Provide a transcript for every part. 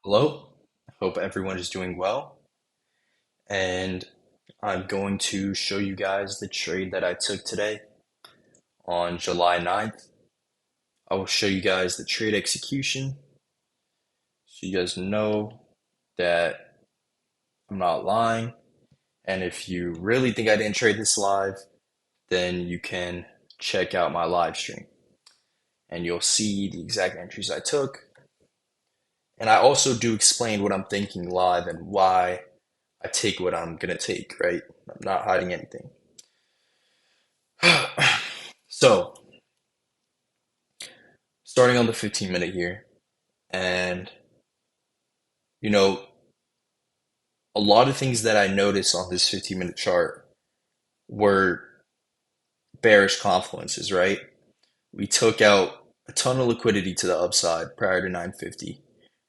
Hello, hope everyone is doing well. And I'm going to show you guys the trade that I took today on July 9th. I will show you guys the trade execution so you guys know that I'm not lying. And if you really think I didn't trade this live, then you can check out my live stream and you'll see the exact entries I took. And I also do explain what I'm thinking live and why I take what I'm gonna take, right? I'm not hiding anything. So, starting on the 15-minute here, and you know, a lot of things that I noticed on this 15-minute chart were bearish confluences, right? We took out a ton of liquidity to the upside prior to 950,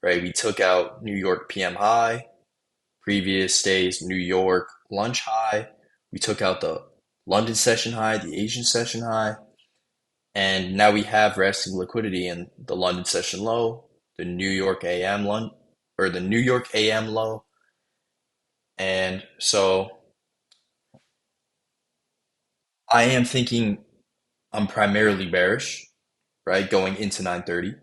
right? We took out New York PM high, previous day's New York lunch high. We took out the London session high, the Asian session high, and now we have resting liquidity in the London session low, the New York AM or the New York AM low. And so I am thinking I'm primarily bearish, right? Going into 930.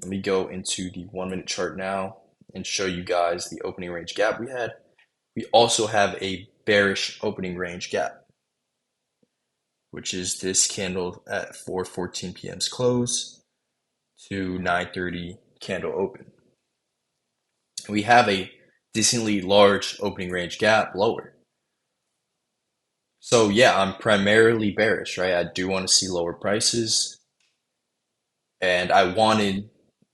Let me go into the 1-minute chart now and show you guys the opening range gap we had. We also have a bearish opening range gap, which is this candle at 4:14 p.m.'s close to 9:30 candle open. We have a decently large opening range gap lower. So yeah, I'm primarily bearish, right? I do want to see lower prices, and I wanted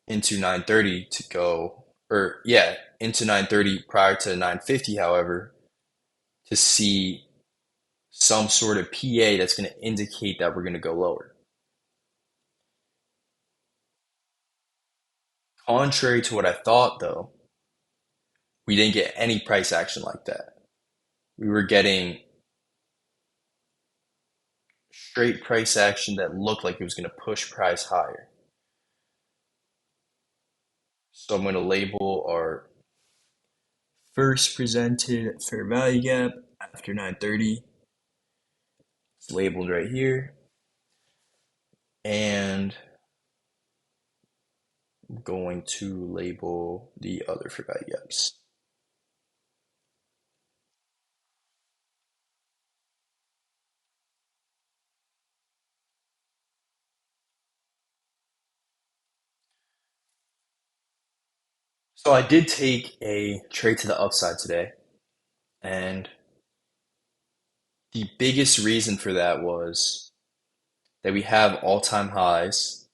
into 930 to go, or yeah, into 930 prior to 950, however, to see some sort of PA that's going to indicate that we're going to go lower. Contrary to what I thought, though, we didn't get any price action like that. We were getting straight price action that looked like it was going to push price higher. So I'm going to label our first presented fair value gap after 930. It's labeled right here. And I'm going to label the other fair value gaps. So I did take a trade to the upside today, and the biggest reason for that was that we have all-time highs,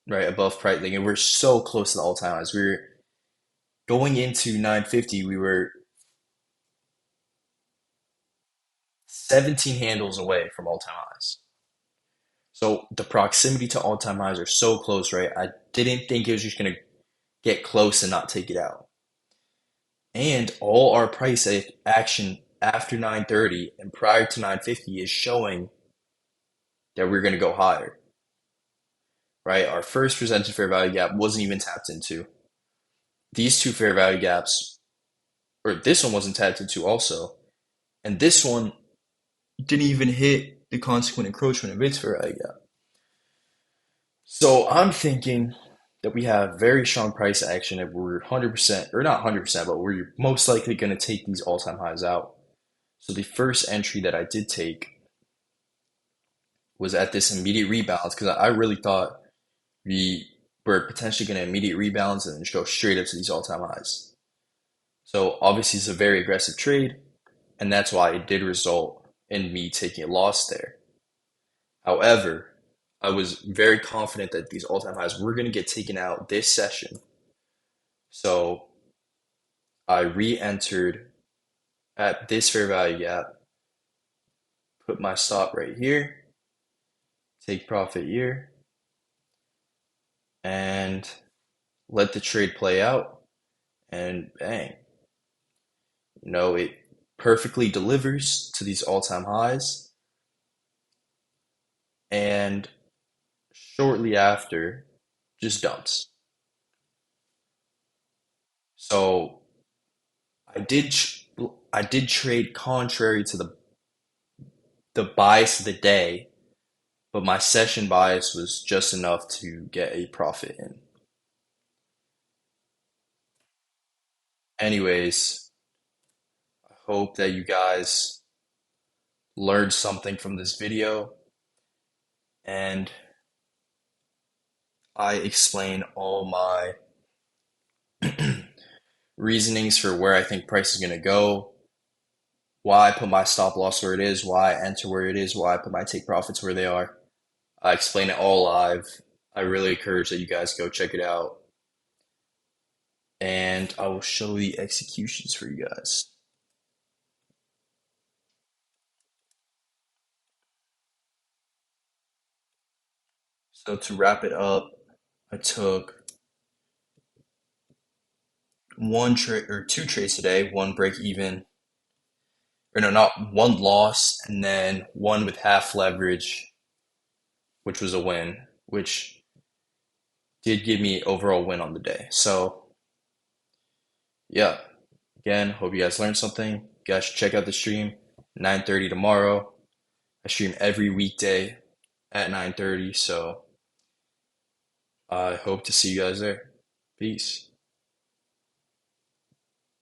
right, above price. Like, and we're so close to the all-time highs. We were going into 950, we were 17 handles away from all-time highs. So the proximity to all-time highs are so close, right? I didn't think it was just going to get close and not take it out. And all our price action after 930 and prior to 950 is showing that we're going to go higher, right? Our first presented fair value gap wasn't even tapped into. These two fair value gaps, or this one wasn't tapped into also, and this one didn't even hit the consequent encroachment of its fair value gap. So I'm thinking that we have very strong price action if we're 100%, or not 100%, but we're most likely going to take these all-time highs out. So the first entry that I did take was at this immediate rebalance because I really thought we were potentially going to immediate rebalance and then just go straight up to these all-time highs. So obviously it's a very aggressive trade, and that's why it did result in me taking a loss there. However, I was very confident that these all-time highs were going to get taken out this session. So I re-entered at this fair value gap, put my stop right here, take profit here, and let the trade play out, and bang. It perfectly delivers to these all-time highs, and shortly after, just dumps. So I did I did trade contrary to the bias of the day, but my session bias was just enough to get a profit in. Anyways, I hope that you guys learned something from this video, and I explain all my reasonings for where I think price is going to go, why I put my stop loss where it is, why I enter where it is, why I put my take profits where they are. I explain it all live. I really encourage that you guys go check it out. And I will show the executions for you guys. So to wrap it up, I took one trade or two trades today, one break even, or no, not one loss, and then one with half leverage, which was a win, which did give me overall win on the day. So yeah, again, hope you guys learned something. You guys should check out the stream, 9:30 tomorrow. I stream every weekday at 9:30, so I hope to see you guys there. Peace.